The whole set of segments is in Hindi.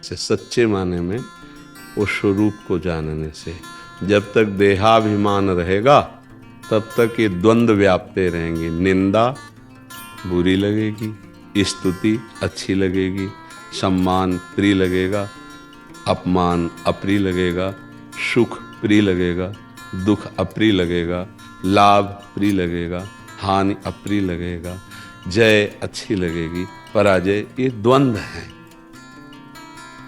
से, सच्चे माने में वो स्वरूप को जानने से। जब तक देहाभिमान रहेगा तब तक ये द्वंद्व व्यापते रहेंगे। निंदा बुरी लगेगी, स्तुति अच्छी लगेगी, सम्मान प्रिय लगेगा, अपमान अप्रिय लगेगा, सुख प्रिय लगेगा, दुख अप्रिय लगेगा, लाभ प्रिय लगेगा, हानि अप्रिय लगेगा, जय अच्छी लगेगी, पराजय। ये द्वंद्व है।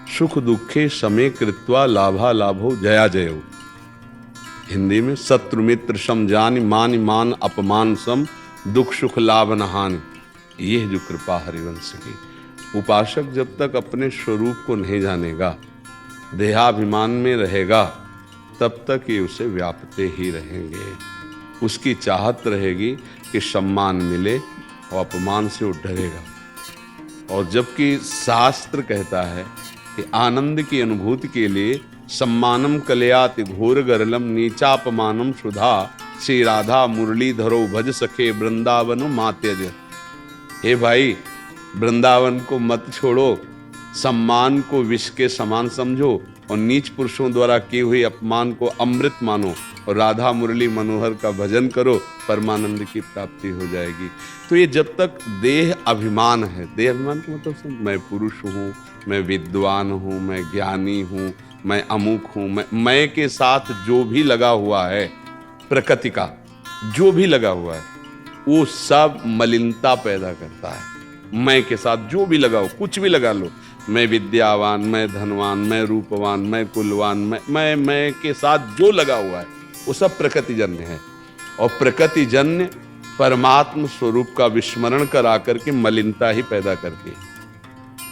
सुख दुखे समे कृत्वा लाभा लाभो जया जयो। हिंदी में शत्रु मित्र सम जानि, मान मान अपमान सम, दुख सुख लाभ न हानि। ये जो कृपा हरिवंश की। उपासक जब तक अपने स्वरूप को नहीं जानेगा, देहाभिमान में रहेगा, तब तक ये उसे व्यापते ही रहेंगे। उसकी चाहत रहेगी कि सम्मान मिले और अपमान से वो डरेगा। और जबकि शास्त्र कहता है कि आनंद की अनुभूति के लिए सम्मानम कलयाति घोर गरलम नीचापमानम सुधा, श्री राधा मुरलीधरो भज सखे वृंदावन मात्यज। हे भाई, वृंदावन को मत छोड़ो, सम्मान को विष के समान समझो और नीच पुरुषों द्वारा किए हुए अपमान को अमृत मानो और राधा मुरली मनोहर का भजन करो, परमानंद की प्राप्ति हो जाएगी। तो ये जब तक देह अभिमान है, देह अभिमान का मतलब मैं पुरुष हूँ, मैं विद्वान हूँ, मैं ज्ञानी हूँ, मैं अमुक हूँ, मैं के साथ जो भी लगा हुआ है, प्रकृति का जो भी लगा हुआ है, वो सब मलिनता पैदा करता है। मैं के साथ जो भी लगाओ, कुछ भी लगा लो, मैं विद्यावान, मैं धनवान, मैं रूपवान, मैं कुलवान, मैं के साथ जो लगा हुआ है वो सब प्रकृतिजन्य है। और प्रकृतिजन्य परमात्म स्वरूप का विस्मरण करा करके मलिनता ही पैदा करती है।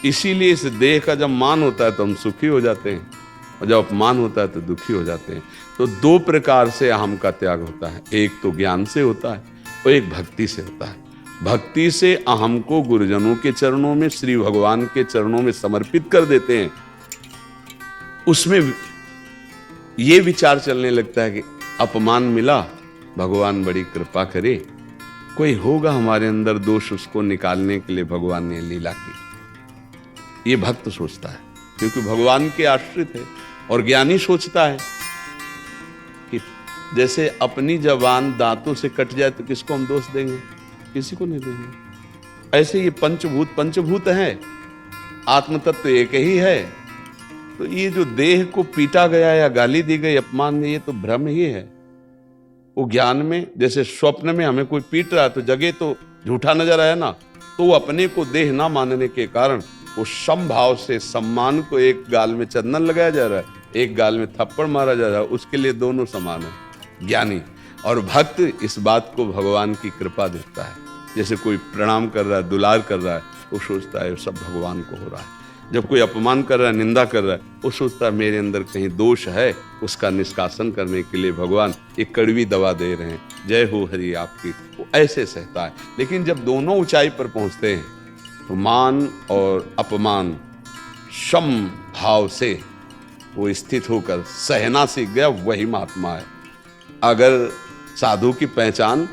इसीलिए इस देह का जब मान होता है तो हम सुखी हो जाते हैं, और जब अपमान होता है तो दुखी हो जाते हैं। तो दो प्रकार से अहम का त्याग होता है, एक तो ज्ञान से होता है और एक भक्ति से होता है। भक्ति से अहम को गुरुजनों के चरणों में, श्री भगवान के चरणों में समर्पित कर देते हैं। उसमें ये विचार चलने लगता है कि अपमान मिला, भगवान बड़ी कृपा करे, कोई होगा हमारे अंदर दोष, उसको निकालने के लिए भगवान ने लीला की। ये भक्त सोचता है, क्योंकि भगवान के आश्रित है। और ज्ञानी सोचता है कि जैसे अपनी जबान दांतों से कट जाए तो किसको हम दोष देंगे, किसी को नहीं देंगे। ऐसे ये पंचभूत हैं, आत्म तत्व एक ही है। तो ये जो देह को पीटा गया या गाली दी गई, अपमान दी, ये तो भ्रम ही है। वो ज्ञान में, जैसे स्वप्न में हमें कोई पीट रहा है तो जगह तो झूठा नजर आया ना, तो वो अपने को देह ना मानने के कारण वो समभाव से सम्मान को, एक गाल में चंदन लगाया जा रहा है, एक गाल में थप्पड़ मारा जा रहा है, उसके लिए दोनों समान है। ज्ञानी और भक्त इस बात को भगवान की कृपा देखता है। जैसे कोई प्रणाम कर रहा है, दुलार कर रहा है, वो सोचता है वो सब भगवान को हो रहा है। जब कोई अपमान कर रहा है, निंदा कर रहा है, वो सोचता है मेरे अंदर कहीं दोष है, उसका निष्कासन करने के लिए भगवान एक कड़वी दवा दे रहे हैं, जय हो हरि आपकी। वो ऐसे सहता है। लेकिन जब दोनों ऊंचाई पर पहुंचते हैं तो मान और अपमान सम भाव से वो स्थित होकर सहना सीख गया, वही महात्मा है। अगर साधु की पहचान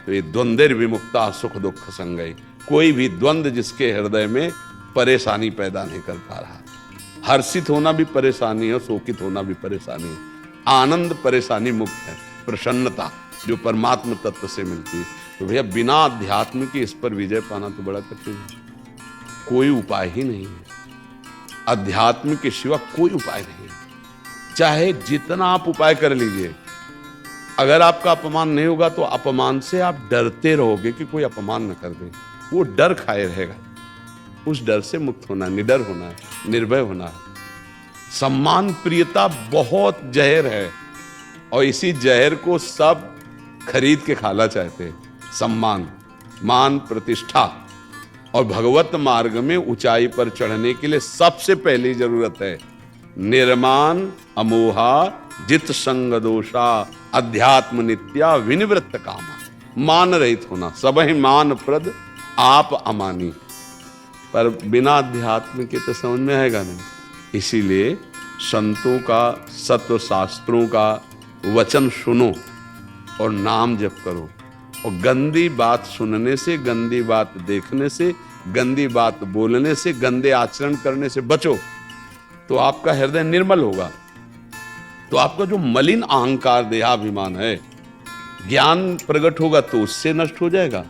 तो ये द्वंद्व विमुक्ता सुख दुख संगय। कोई भी द्वंद्व जिसके हृदय में परेशानी पैदा नहीं कर पा रहा। हर्षित होना भी परेशानी है, शोकित होना भी परेशानी है। आनंद परेशानी मुक्त है, प्रसन्नता जो परमात्म तत्व से मिलती है। तो भैया बिना अध्यात्म की इस पर विजय पाना तो बड़ा कठिन है। कोई उपाय ही नहीं है, अध्यात्म के सिवा कोई उपाय नहीं है। चाहे जितना आप उपाय कर लीजिए, अगर आपका अपमान नहीं होगा तो अपमान से आप डरते रहोगे कि कोई अपमान न कर दे। वो डर खाए रहेगा। उस डर से मुक्त होना, निडर होना है, निर्भय होना है। सम्मान प्रियता बहुत जहर है और इसी जहर को सब खरीद के खाना चाहते हैं। सम्मान, मान, प्रतिष्ठा। और भगवत मार्ग में ऊंचाई पर चढ़ने के लिए सबसे पहली जरूरत है निर्माण अमोहा जित संग दोषा अध्यात्म नित्या विनिवृत्त कामा। मान रहित होना, सब ही मान प्रद आप अमानी। पर बिना अध्यात्म के तो समझ में आएगा नहीं। इसीलिए संतों का, सत्व शास्त्रों का वचन सुनो और नाम जप करो। और गंदी बात सुनने से, गंदी बात देखने से, गंदी बात बोलने से, गंदे आचरण करने से बचो। तो आपका हृदय निर्मल होगा। तो आपका जो मलिन अहंकार देहाभिमान है, ज्ञान प्रकट होगा तो उससे नष्ट हो जाएगा,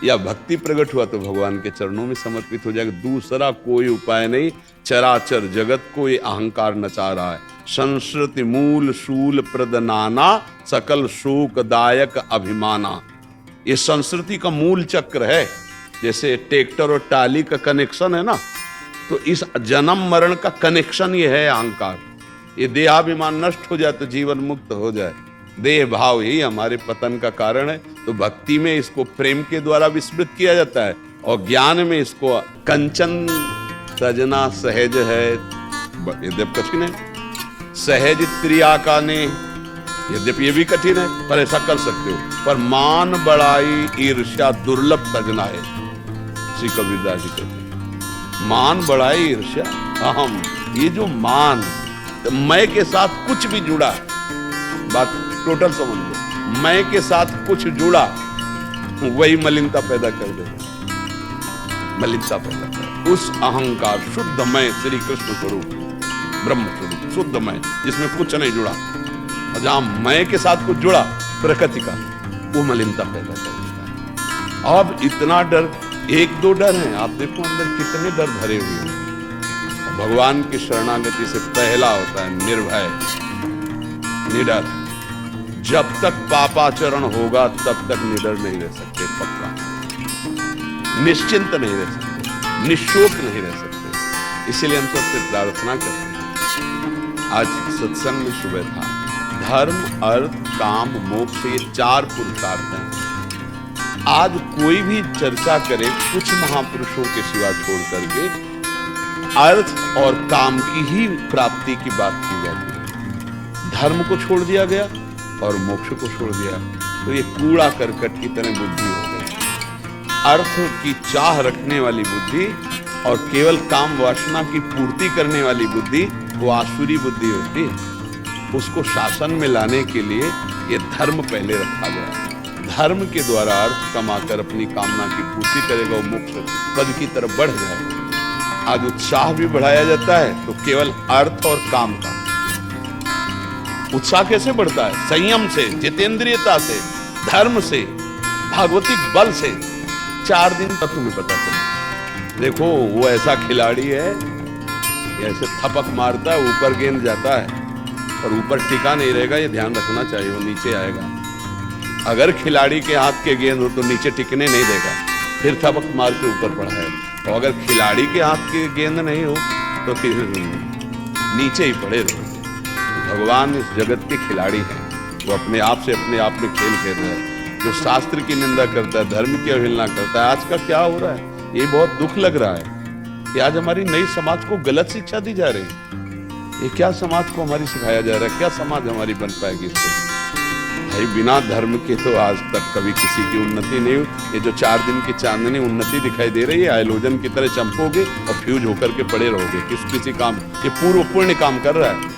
या भक्ति प्रकट हुआ तो भगवान के चरणों में समर्पित हो जाएगा। दूसरा कोई उपाय नहीं। चराचर जगत को ये अहंकार नचा रहा है। संस्कृति मूल शूल प्रदनाना सकल शोकदायक अभिमाना, ये संस्कृति का मूल चक्र है। जैसे ट्रैक्टर और टाली का कनेक्शन है ना, तो इस जन्म मरण का कनेक्शन ये है अहंकार। ये देहाभिमान नष्ट हो जाए तो जीवन मुक्त हो जाए। देह भाव ही हमारे पतन का कारण है। तो भक्ति में इसको प्रेम के द्वारा विस्मृत किया जाता है, और ज्ञान में इसको कंचन सजना सहज है, यद्यप कठिन है। सहज त्रिया का ने, यद्यप ये भी कठिन है, पर ऐसा कर सकते हो। पर मान बड़ाई ईर्ष्या दुर्लभ सजना है, श्री कबीरदास जी कहते हैं। मान बड़ाई ईर्ष्या अहम, ये जो मान, तो मैं के साथ कुछ भी जुड़ा, बात टोटल समझ लो, मैं के साथ कुछ जुड़ा वही मलिनता पैदा कर देगा। मलिनता पैदा कर उस अहंकार शुद्ध मैं, श्री कृष्ण स्वरूप ब्रह्म स्वरूप शुद्ध मैं, जिसमें कुछ नहीं जुड़ा, जहां मैं के साथ कुछ जुड़ा प्रकृति का, वो मलिनता पैदा कर देता है। अब इतना डर, एक दो डर हैं, आप देखो अंदर कितने डर भरे हुए हैं। भगवान की शरणागति से पहला होता है निर्भय, निडर। जब तक पापाचरण होगा तब तक निडर नहीं रह सकते, पक्का निश्चिंत नहीं रह सकते, निशोक नहीं रह सकते। इसीलिए हम सबसे प्रार्थना करते हैं। आज सत्संग में सुबह था, धर्म अर्थ काम मोक्ष, ये 4 पुरुषार्थ हैं। आज कोई भी चर्चा करे कुछ महापुरुषों के सिवा छोड़ करके अर्थ और काम की ही प्राप्ति की बात की जाती है। धर्म को छोड़ दिया गया और मोक्ष को छोड़ दिया, तो ये कूड़ा करकट की तरह बुद्धि हो गई। अर्थ की चाह रखने वाली बुद्धि और केवल काम वासना की पूर्ति करने वाली बुद्धि, वो आसुरी बुद्धि होती है। उसको शासन में लाने के लिए ये धर्म पहले रखा गया। धर्म के द्वारा अर्थ कमाकर अपनी कामना की पूर्ति करेगा, वो मोक्ष पद की तरफ बढ़ जाएगा। आज उत्साह भी बढ़ाया जाता है तो केवल अर्थ और काम का। उत्साह कैसे बढ़ता है? संयम से, जितेंद्रियता से, धर्म से, भागवतिक बल से। 4 दिन तक तुम्हें पता चले। देखो वो ऐसा खिलाड़ी है, ऐसे थपक मारता है, ऊपर गेंद जाता है और ऊपर टिका नहीं रहेगा, ये ध्यान रखना चाहिए, वो नीचे आएगा। अगर खिलाड़ी के हाथ के गेंद हो तो नीचे टिकने नहीं देगा, फिर थपक मार के ऊपर पड़ा है। और अगर खिलाड़ी के हाथ की गेंद नहीं हो तो फिर नीचे ही पड़े रहो। भगवान इस जगत के खिलाड़ी हैं, वो अपने आप से अपने आप में खेल खेल रहे हैं। जो शास्त्र की निंदा करता है, धर्म की अवहेलना करता है, आज का क्या हो रहा है, ये बहुत दुख लग रहा है कि आज हमारी नई समाज को गलत शिक्षा दी जा रही है। ये क्या समाज को हमारी सिखाया जा रहा है, क्या समाज हमारी बन पाएगी इससे? भाई बिना धर्म के तो आज तक कभी किसी की उन्नति नहीं हुई। ये जो 4 दिन की चांदनी उन्नति दिखाई दे रही है, आयोजन की तरह चमकोगे और फ्यूज होकर के पड़े रहोगे किसी काम। ये पूर्व पुण्य काम कर रहा है।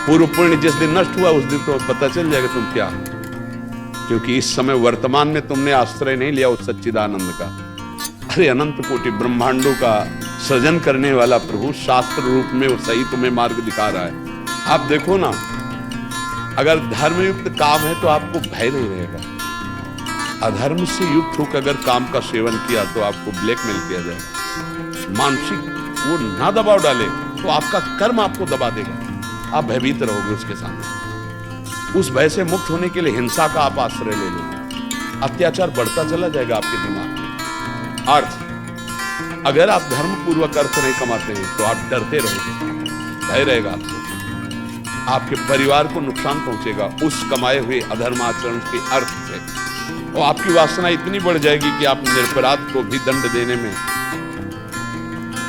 पूर्व पुण्य जिस दिन नष्ट हुआ उस दिन तो पता चल जाएगा तुम क्या, क्योंकि इस समय वर्तमान में तुमने आश्रय नहीं लिया उस सच्चिदानंद का। अरे अनंत कोटि ब्रह्मांडों का सृजन करने वाला प्रभु शास्त्र रूप में वो सही तुम्हें मार्ग दिखा रहा है। आप देखो ना, अगर धर्मयुक्त काम है तो आपको भय नहीं रहेगा। अधर्म से युक्त होकर अगर काम का सेवन किया तो आपको ब्लैकमेल किया जाएगा। मानसिक वो ना दबाव डाले तो आपका कर्म आपको दबा देगा, आप भयभीत रहोगे उसके सामने। उस भय से मुक्त होने के लिए हिंसा का आप आश्रय ले लो, अत्याचार बढ़ता चला जाएगा आपके दिमाग में। अर्थ, अगर आप धर्म पूर्वक अर्थ नहीं कमाते हैं तो आप डरते रहोगे, भय रहेगा आपको, आपके परिवार को नुकसान पहुंचेगा उस कमाए हुए अधर्माचरण के अर्थ से, और आपकी वासना इतनी बढ़ जाएगी कि आप निरपराध को भी दंड देने में।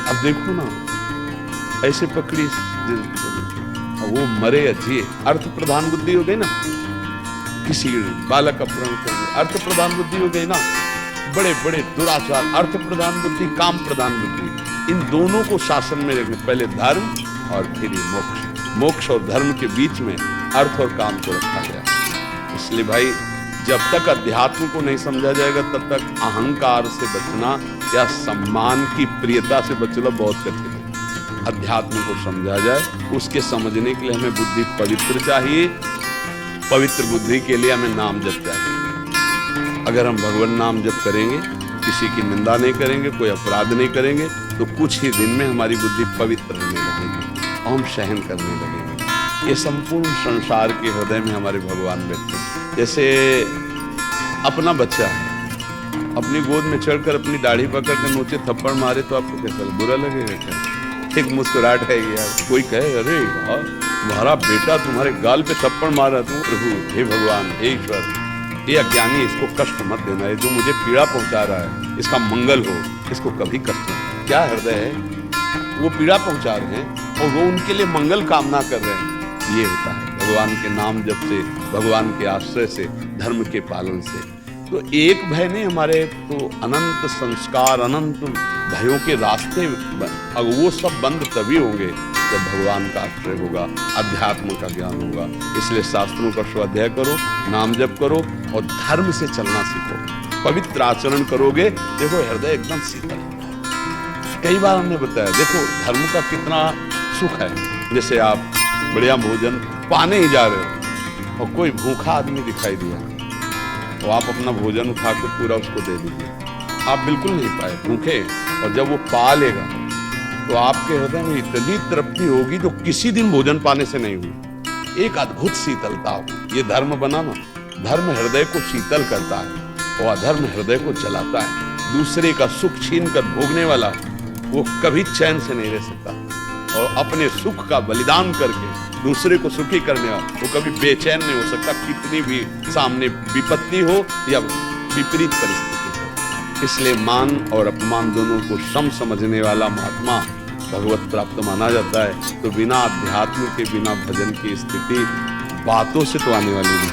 अब देखो ना, ऐसे पकड़ी वो मरे या जिए, अर्थ प्रधान बुद्धि हो गई ना। किसी बालक अपहरण कर, अर्थ प्रधान बुद्धि हो गई ना। बड़े बड़े दुराचार, अर्थ प्रधान बुद्धि, काम प्रधान बुद्धि, इन दोनों को शासन में रखने, पहले धर्म और फिर मोक्ष। मोक्ष और धर्म के बीच में अर्थ और काम को रखा गया। इसलिए भाई जब तक अध्यात्म को नहीं समझा जाएगा तब तक अहंकार से बचना या सम्मान की प्रियता से बचना बहुत कठिन है। अध्यात्म को समझा जाए। उसके समझने के लिए हमें बुद्धि पवित्र चाहिए, पवित्र बुद्धि के लिए हमें नाम जप चाहिए। अगर हम भगवान नाम जप करेंगे, किसी की निंदा नहीं करेंगे, कोई अपराध नहीं करेंगे, तो कुछ ही दिन में हमारी बुद्धि पवित्र होने लगेगी और हम सहन करने लगेंगे। ये संपूर्ण संसार के हृदय में हमारे भगवान बैठे हैं। जैसे अपना बच्चा है, अपनी गोद में चढ़कर अपनी दाढ़ी पकड़ के नोचे थप्पड़ मारे तो आपको कैसा बुरा लगेगा क्या? एक मुस्कुराहट है यार, कोई कहे अरे यार तुम्हारा बेटा तुम्हारे गाल पे थप्पड़ मारा, तुम प्रभु हे भगवान हे ईश्वर, ये अज्ञानी इसको कष्ट मत देना, है जो मुझे पीड़ा पहुंचा रहा है इसका मंगल हो, इसको कभी कष्ट मत। क्या हृदय है, वो पीड़ा पहुंचा रहे हैं और वो उनके लिए मंगल कामना कर रहे हैं। ये होता है भगवान के नाम जप से, भगवान के आश्रय से, धर्म के पालन से। तो एक भय नहीं, हमारे तो अनंत संस्कार, अनंत भयों के रास्ते, अब वो सब बंद तभी होंगे जब भगवान का आश्रय होगा, अध्यात्म का ज्ञान होगा। इसलिए शास्त्रों का स्वाध्याय करो, नाम जप करो और धर्म से चलना सीखो। पवित्र आचरण करोगे, देखो हृदय एकदम शीतल होता है। कई बार हमने बताया, देखो धर्म का कितना सुख है। जैसे आप बढ़िया भोजन पाने ही जा रहे हो और कोई भूखा आदमी दिखाई दिया तो आप अपना भोजन उठा के पूरा उसको दे दीजिए। आप बिल्कुल नहीं पाए भूखे, और जब वो पा लेगा तो आपके हृदय में इतनी तृप्ति होगी जो किसी दिन भोजन पाने से नहीं हुई। एक अद्भुत शीतलता हो। ये धर्म बना ना, धर्म हृदय को शीतल करता है और अधर्म हृदय को जलाता है। दूसरे का सुख छीन कर भोगने वाला वो कभी चैन से नहीं रह सकता, और अपने सुख का बलिदान करके दूसरे को सुखी करने वाला वो कभी बेचैन नहीं हो सकता, कितनी भी सामने विपत्ति हो या विपरीत परिस्थिति हो। इसलिए मान और अपमान दोनों को सम समझने वाला महात्मा भगवत प्राप्त माना जाता है। तो बिना अध्यात्म के, बिना भजन की स्थिति बातों से तो आने वाली नहीं।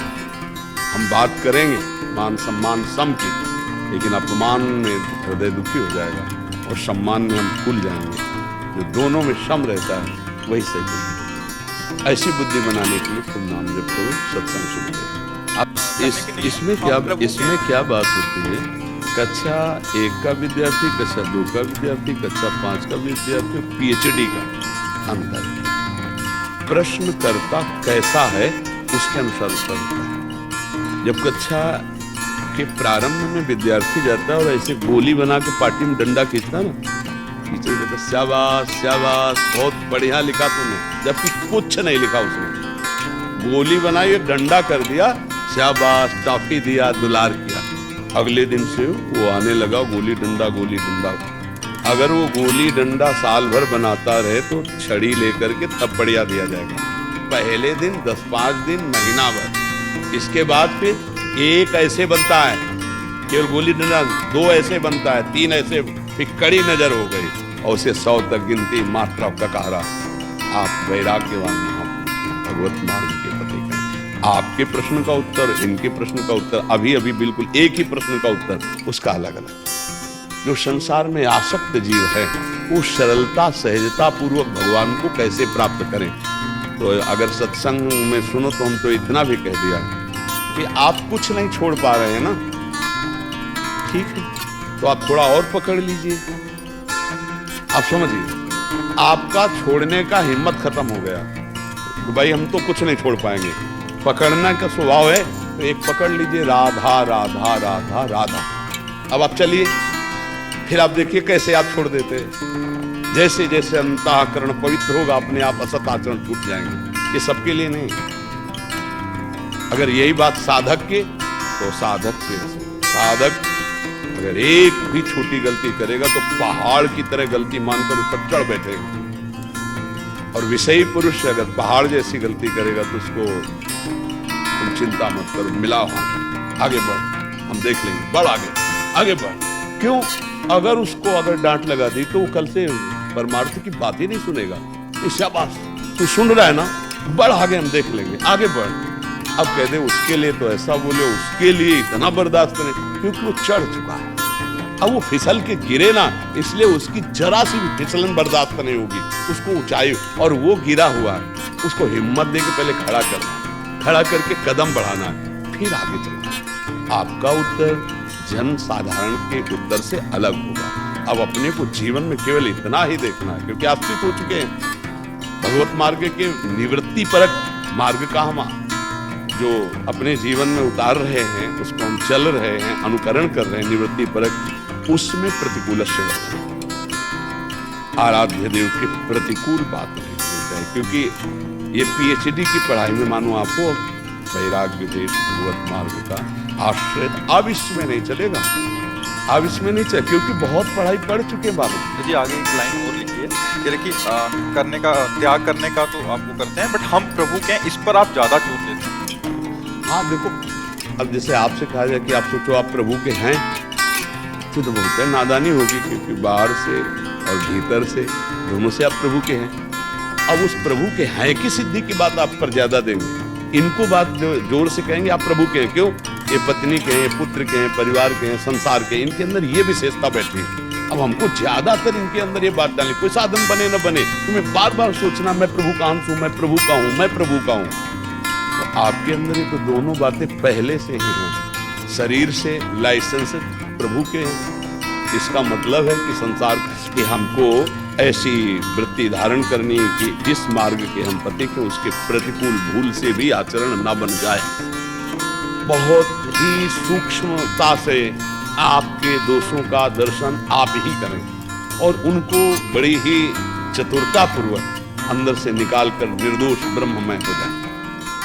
हम बात करेंगे मान सम्मान सम की, लेकिन अपमान में हृदय दुखी हो जाएगा और सम्मान में हम फूल जाएंगे। जो दोनों में सम रहता है वही सही। ऐसी बुद्धि बनाने के लिए तुम नाम जप करो, सत्संग सुनो। अब इसमें क्या बात होती है, कक्षा 1 का विद्यार्थी, कक्षा 2 का विद्यार्थी, कक्षा 5 का विद्यार्थी, PhD का अंतर। प्रश्नकर्ता कैसा है उसके अनुसार उत्तर होता है। जब कक्षा के प्रारंभ में विद्यार्थी जाता है और ऐसे गोली बना के पार्टी में डंडा खींचता है ना, शाबाश शाबाश बहुत बढ़िया लिखा तुमने, जबकि कुछ नहीं लिखा उसने। गोली बनाई, डंडा कर दिया, शाबाश, टॉफी दिया, दुलार किया। अगले दिन से वो आने लगा गोली डंडा गोली डंडा। अगर वो गोली डंडा साल भर बनाता रहे तो छड़ी लेकर के थप्पड़िया दिया जाएगा। पहले दिन 10-5 दिन, महीना भर। इसके बाद फिर एक ऐसे बनता है, केवल गोली डंडा, 2 ऐसे बनता है, 3 ऐसे, फिर कड़ी नजर हो गई और उसे 100 तक गिनती, मात्रा का कहारा। आप वैराग्यवान भगवत मार्ग के पति हैं। आपके प्रश्न का उत्तर, इनके प्रश्न का उत्तर, अभी अभी बिल्कुल एक ही प्रश्न का उत्तर, उसका अलग अलग। जो संसार में आसक्त जीव है वो सरलता सहजता पूर्वक भगवान को कैसे प्राप्त करें। तो अगर सत्संग में सुनो तो हम तो इतना भी कह दिया कि आप कुछ नहीं छोड़ पा रहे हैं ना, ठीक है, तो आप थोड़ा और पकड़ लीजिए। आप समझिए, आपका छोड़ने का हिम्मत खत्म हो गया तो भाई हम तो कुछ नहीं छोड़ पाएंगे। पकड़ना का स्वभाव है तो एक पकड़ लीजिए, राधा राधा राधा राधा। अब आप चलिए, फिर आप देखिए कैसे आप छोड़ देते हैं। जैसे जैसे अंतःकरण पवित्र होगा, अपने आप असत आचरण छूट जाएंगे। ये सबके लिए नहीं। अगर यही बात साधक की, तो साधक अगर एक भी छोटी गलती करेगा तो पहाड़ की तरह गलती मानकर उस पर चढ़ बैठेगा। और विषयी पुरुष अगर पहाड़ जैसी गलती करेगा तो उसको तुम चिंता मत करो, मिलाओ, आगे बढ़, हम देख लेंगे, बढ़ आगे बढ़। क्यों? अगर उसको अगर डांट लगा दी तो वो कल से परमार्थ की बात ही नहीं सुनेगा। शाबाश, तू सुन रहा है ना, बढ़ आगे, हम देख लेंगे, आगे बढ़। अब कह दे उसके लिए तो ऐसा बोले, उसके लिए इतना बर्दाश्त करें, क्योंकि वो चढ़ चुका है। अब वो फिसल के गिरे ना, इसलिए उसकी जरा सी भी फिसलन बर्दाश्त नहीं होगी, उसको ऊंचाई, और वो गिरा हुआ है, उसको हिम्मत दे के पहले खड़ा करना, खड़ा करके कदम बढ़ाना है, फिर आगे चलना। आपका उत्तर जन साधारण के उत्तर से अलग होगा। अब अपने को जीवन में केवल इतना ही देखना है, क्योंकि आश्रित हो चुके हैं भगवत मार्ग के निवृत्ति परक मार्ग का हम जो अपने जीवन में उतार रहे हैं, उसको हम चल रहे हैं, अनुकरण कर रहे हैं निवृत्ति परक, उसमें प्रतिकूल आराध्य देव के प्रतिकूल बात नहीं है। क्योंकि ये पीएचडी की पढ़ाई में मानो आपको वैराग्य देव भगवत मार्ग का आश्रय अब इसमें नहीं चलेगा, अब इसमें नहीं चले, क्योंकि बहुत पढ़ाई पढ़ चुके बाबा जी। आगे एक लाइन और लिखिए कि करने का त्याग करने का तो आप वो करते हैं, बट हम प्रभु के हैं, इस पर आप ज्यादा जोर देते हैं। हाँ देखो, अब जैसे आपसे कहा जाए कि आप सोचो आप प्रभु के हैं, तो बहुत है नादानी होगी, क्योंकि बाहर से और भीतर से दोनों से आप प्रभु के हैं। अब उस प्रभु के हैं की सिद्धि की बात आप पर ज्यादा देंगे, इनको बात जोर से कहेंगे आप प्रभु के हैं। क्यों? ये पत्नी के हैं, पुत्र के हैं, परिवार के हैं, संसार के, इनके अंदर ये विशेषता बैठी है। अब हमको ज्यादातर इनके अंदर ये बात डालनी, कोई साधन बने न बने, तुम्हें बार बार सोचना मैं प्रभु का अंश हूं, मैं प्रभु का हूं, मैं प्रभु का हूं। तो आपके अंदर ये तो दोनों बातें पहले से ही हैं। शरीर से लाइसेंस प्रभु के हैं, इसका मतलब है कि संसार कि हमको ऐसी वृत्ति धारण करनी है कि जिस मार्ग के हम पति के उसके प्रतिकूल भूल से भी आचरण न बन जाए। बहुत ही सूक्ष्मता से आपके दोषों का दर्शन आप ही करें और उनको बड़ी ही चतुरता पूर्वक अंदर से निकाल कर निर्दोष ब्रह्ममय हो जाए।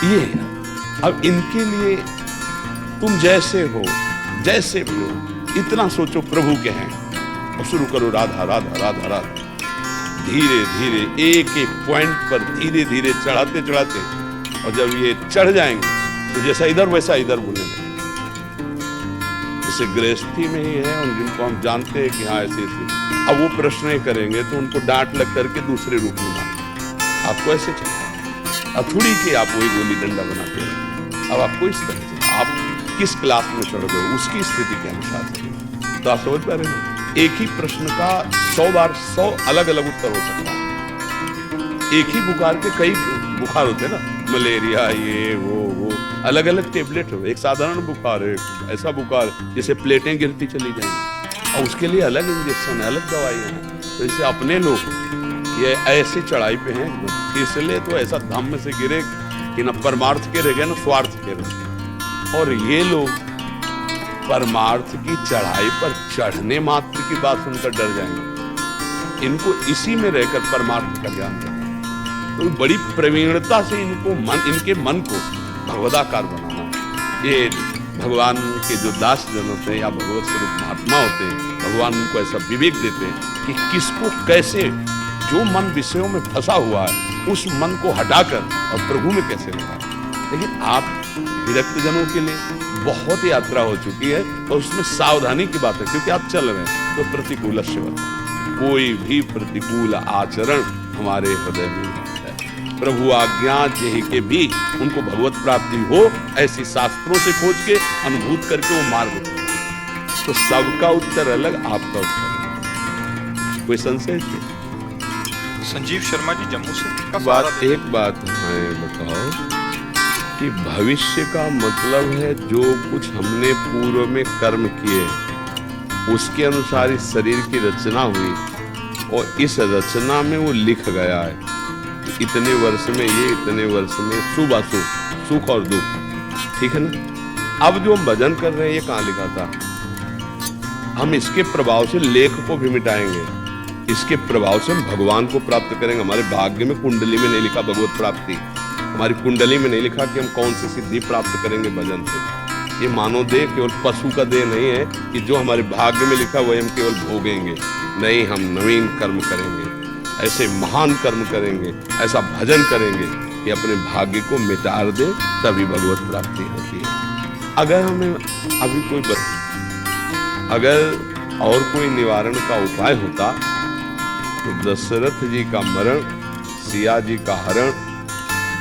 ये अब इनके लिए तुम जैसे हो, जैसे हो, इतना सोचो प्रभु के हैं और शुरू करो राधा राधा राधा राधा। धीरे धीरे एक एक पॉइंट पर धीरे धीरे चढ़ाते चढ़ाते, और जब ये चढ़ जाएंगे तो जैसा इधर वैसा इधर बोलने लगेंगे। जैसे गृहस्थी में ही है, उन जिनको हम जानते हैं कि हाँ ऐसे ऐसे, अब वो प्रश्न करेंगे तो उनको डांट लग करके दूसरे रूप में मांगे। आपको ऐसे चलता, अब थोड़ी कि आप वही गोली डंडा बनाते हैं। अब आपको इस तरह से आप किस क्लास में चढ़ गए उसकी स्थिति के अनुसार से, तो आप समझ पा रहे हैं। एक ही प्रश्न का 100 बार 100 अलग अलग उत्तर हो सकता है। एक ही बुखार के कई बुखार होते हैं ना, मलेरिया, ये वो अलग अलग टेबलेट हो। एक साधारण बुखार है, ऐसा बुखार जैसे प्लेटें गिरती चली जाएंगी, और उसके लिए अलग इंजेक्शन है, अलग दवाइयाँ हैं। तो जैसे अपने लोग ये ऐसी चढ़ाई पे हैं, इसलिए तो ऐसा धम्म से गिरे कि न परमार्थ के रह गए न स्वार्थ के रह गए। और ये लोग परमार्थ की चढ़ाई पर चढ़ने मात्र की बात सुनकर डर जाएंगे। इनको इसी में रहकर परमार्थ का ज्ञान करना, तो बड़ी प्रवीणता से इनके मन को भगवदाकार बनाना। ये भगवान के जो दास जन होते हैं या भगवत स्वरूप महात्मा होते हैं, भगवान उनको ऐसा विवेक देते हैं कि किसको कैसे, जो मन विषयों में फंसा हुआ है उस मन को हटाकर और प्रभु में कैसे लगा। लेकिन आप विरक्त जनों के लिए बहुत यात्रा हो चुकी है और उसमें सावधानी की बात है, क्योंकि आप चल रहे हैं तो प्रतिकूल कोई भी प्रतिकूल आचरण हमारे हृदय में है। प्रभु आज्ञा यही के भी उनको भगवत प्राप्ति हो, ऐसी शास्त्रों से खोज के अनुभूत करके वो मार्ग। तो सबका उत्तर अलग, आपका उत्तर। कोई संशय? संजीव शर्मा जी जम्मू से। एक बात हमें बताओ कि भविष्य का मतलब है जो कुछ हमने पूर्व में कर्म किए उसके अनुसार इस शरीर की रचना हुई, और इस रचना में वो लिख गया है कि इतने वर्ष में ये, इतने वर्ष में शुभ अशुभ, सुख और दुख, ठीक है ना। अब जो हम भजन कर रहे हैं ये कहाँ लिखा था? हम इसके प्रभाव से लेख को भी मिटाएंगे, इसके प्रभाव से हम भगवान को प्राप्त करेंगे। हमारे भाग्य में कुंडली में नहीं लिखा भगवत प्राप्ति, हमारी कुंडली में नहीं लिखा कि हम कौन सी सिद्धि प्राप्त करेंगे भजन से। ये मानव देह केवल पशु का देह नहीं है कि जो हमारे भाग्य में लिखा वही हम केवल भोगेंगे। नहीं, हम नवीन कर्म करेंगे, ऐसे महान कर्म करेंगे, ऐसा भजन करेंगे कि अपने भाग्य को मिटा दे, तभी भगवत प्राप्ति होती है। अगर हमें अभी अगर और कोई निवारण का उपाय होता तो दशरथ जी का मरण, सिया जी का हरण,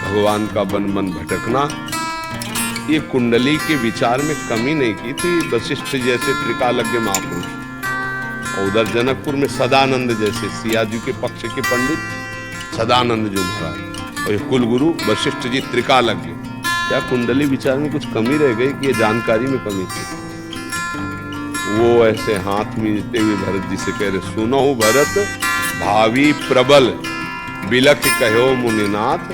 भगवान का बन बन भटकना, ये कुंडली के विचार में कमी नहीं की थी वशिष्ठ जैसे त्रिकालज्ञ महापुरुष, और उधर जनकपुर में सदानंद जैसे सिया जी के पक्ष के पंडित सदानंद जी महाराज, और ये कुलगुरु वशिष्ठ जी त्रिकालज्ञ। क्या कुंडली विचार में कुछ कमी रह गई कि ये जानकारी में कमी थी? वो ऐसे हाथ मींचते हुए भरत जी से कह रहे, सुनो भरत भावी प्रबल बिलख कहो मुनिनाथ,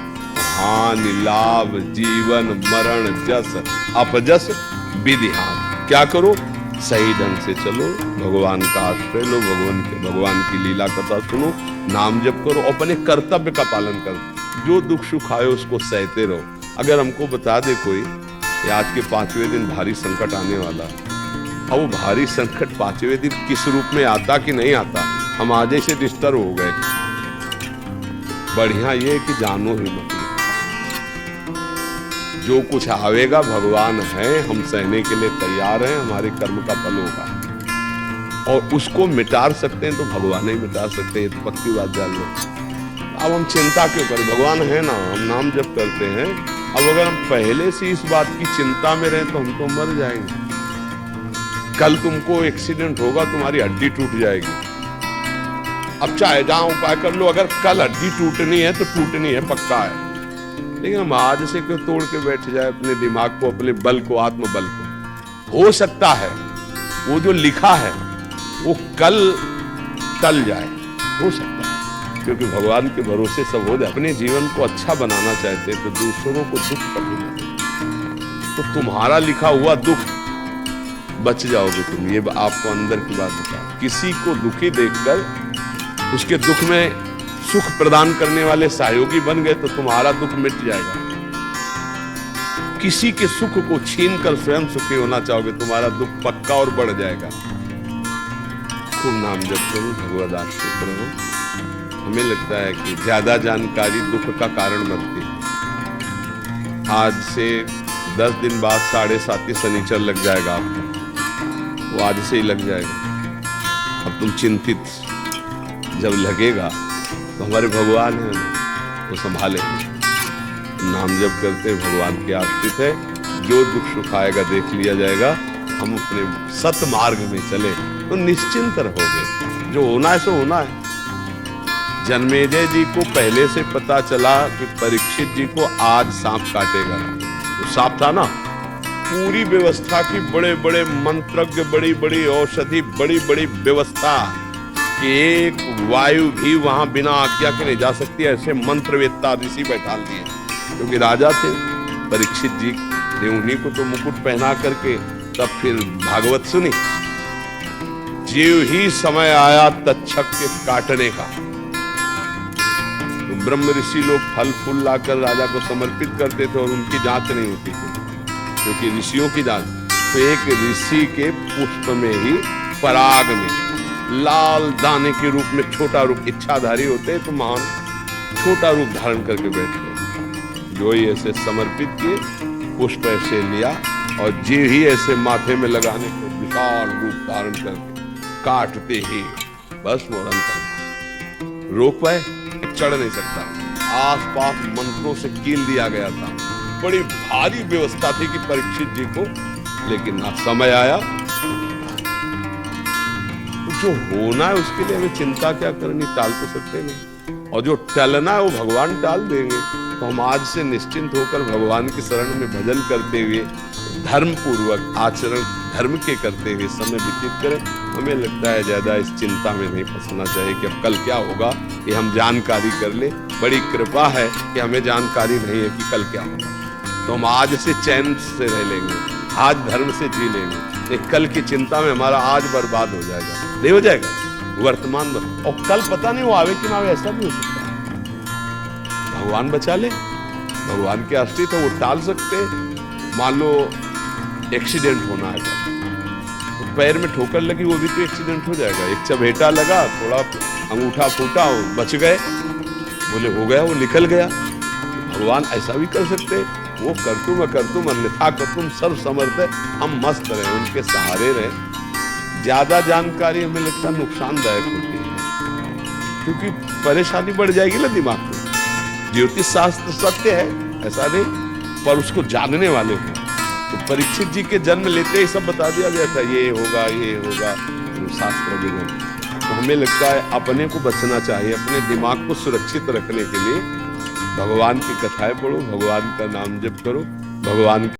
हानि लाभ जीवन मरण जस अपजस विधि हाथ। क्या करो? सही ढंग से चलो, भगवान का आश्रय लो, भगवान की लीला कथा सुनो, नाम जप करो, अपने कर्तव्य का पालन करो। जो दुख सुख आए उसको सहते रहो। अगर हमको बता दे कोई कि आज के 5वें दिन भारी संकट आने वाला है, और वो भारी संकट 5वें दिन किस रूप में आता कि नहीं आता, हम आजे से डिस्टर्ब हो गए। बढ़िया ये है कि जानो ही मत, जो कुछ आवेगा भगवान है, हम सहने के लिए तैयार हैं, हमारे कर्म का फल होगा और उसको मिटा सकते हैं तो भगवान ही मिटा सकते हैं, तो पक्की बात जान लो। अब हम चिंता क्यों करें? भगवान है ना, हम नाम जप करते हैं। अब अगर हम पहले से इस बात की चिंता में रहें तो हम तो मर जाएंगे। कल तुमको एक्सीडेंट होगा, तुम्हारी हड्डी टूट जाएगी। अब चाहे जहां उपाय कर लो, अगर कल हड्डी टूटनी है तो टूटनी है, पक्का है। लेकिन हम आज से क्यों तोड़ के बैठ जाए अपने दिमाग को, अपने बल को, आत्मबल को? हो सकता है वो जो लिखा है वो कल टल जाए, हो सकता है, क्योंकि भगवान के भरोसे सब हो जाए। अपने जीवन को अच्छा बनाना चाहते तो दूसरों को दुख कभी ना, तो तुम्हारा लिखा हुआ दुख बच जाओगे तुम। ये आपको अंदर की बात बता, किसी को दुखी देखकर उसके दुख में सुख प्रदान करने वाले सहयोगी बन गए तो तुम्हारा दुख मिट जाएगा। किसी के सुख को छीनकर स्वयं सुखी होना चाहोगे, तुम्हारा दुख पक्का और बढ़ जाएगा। खूब नाम जप करो, भगवद आश्रित रहो। हमें लगता है कि ज्यादा जानकारी दुख का कारण बनती है। आज से 10 दिन बाद 7.5 शनिचर लग जाएगा आपको, वो आज से ही लग जाएगा। अब तुम चिंतित जब लगेगा तो हमारे भगवान है, वो संभालेंगे। नाम जप करते भगवान के आश्रित है, जो दुख सुख आएगा देख लिया जाएगा। हम अपने सत मार्ग में चले तो निश्चिंत रहोगे, जो होना है सो होना है। जन्मेजय जी को पहले से पता चला कि परीक्षित जी को आज सांप काटेगा, तो सांप था ना, पूरी व्यवस्था की, बड़े बड़े मंत्रज्ञ, बड़ी बड़ी औषधि, बड़ी बड़ी व्यवस्था कि एक वायु भी वहां बिना आज्ञा के नहीं जा सकती, ऐसे मंत्रवेत्ता ऋषि बैठा दिए, क्योंकि राजा थे परीक्षित जी ने। उन्हीं को तो मुकुट पहना करके तब फिर भागवत सुनी। जीव ही समय आया तक्षक के काटने का, तो ब्रह्म ऋषि लोग फल फूल लाकर राजा को समर्पित करते थे और उनकी जांच नहीं होती थी, क्योंकि ऋषियों की जांच। तो एक ऋषि के पुष्प में ही, पराग में लाल दाने के रूप में छोटा रूप, इच्छाधारी होते तो महान छोटा रूप धारण करके बैठ गए। जो ही ऐसे समर्पित किए, पुष्प ऐसे लिया और जी ही ऐसे माथे में लगाने को विशाल रूप धारण करके काटते ही बस मरण कर रोक पाए, चढ़ नहीं सकता। आसपास मंत्रों से कील दिया गया था, बड़ी भारी व्यवस्था थी कि परीक्षित जी को, लेकिन ना समय आया। जो होना है उसके लिए हमें चिंता क्या करनी, टाल तो सकते नहीं, और जो टलना है वो भगवान टाल देंगे। तो हम आज से निश्चिंत होकर भगवान की शरण में भजन करते हुए, धर्म पूर्वक आचरण धर्म के करते हुए समय व्यतीत करें। हमें लगता है ज्यादा इस चिंता में नहीं फंसना चाहिए कि अब कल क्या होगा, ये हम जानकारी कर ले। बड़ी कृपा है कि हमें जानकारी नहीं है कि कल क्या होगा, तो हम आज से चैन से रह लेंगे, आज धर्म से जी लेंगे। एक कल की चिंता में हमारा आज बर्बाद हो जाएगा, नहीं हो जाएगा, वर्तमान में। और कल पता नहीं वो आवे कि ना आवे, ऐसा भी हो सकता है। भगवान बचा ले, भगवान के आश्रित है, वो टाल सकते हैं। मान लो एक्सीडेंट होना है, तो पैर में ठोकर लगी, वो भी तो एक्सीडेंट हो जाएगा। एक चबेटा लगा, थोड़ा अंगूठा फूटा, बच गए, बोले हो गया, वो निकल गया। भगवान ऐसा भी कर सकते हैं, वो कर तुम अन्यथा कर तुम सर्व समर्थ है। हम मस्त रहे, उनके सहारे रहे। ज्यादा जानकारी हमें लगता नुकसानदायक होती है, क्योंकि परेशानी बढ़ जाएगी ना दिमाग को। ज्योतिष शास्त्र सत्य है, ऐसा नहीं, पर उसको जानने वाले हो। तो परीक्षित जी के जन्म लेते ही सब बता दिया गया था, ये होगा ये होगा, शास्त्र विधान। तो हमें लगता है अपने को बचना चाहिए, अपने दिमाग को सुरक्षित रखने के लिए भगवान की कथाएं पढ़ो, भगवान का नाम जप करो, भगवान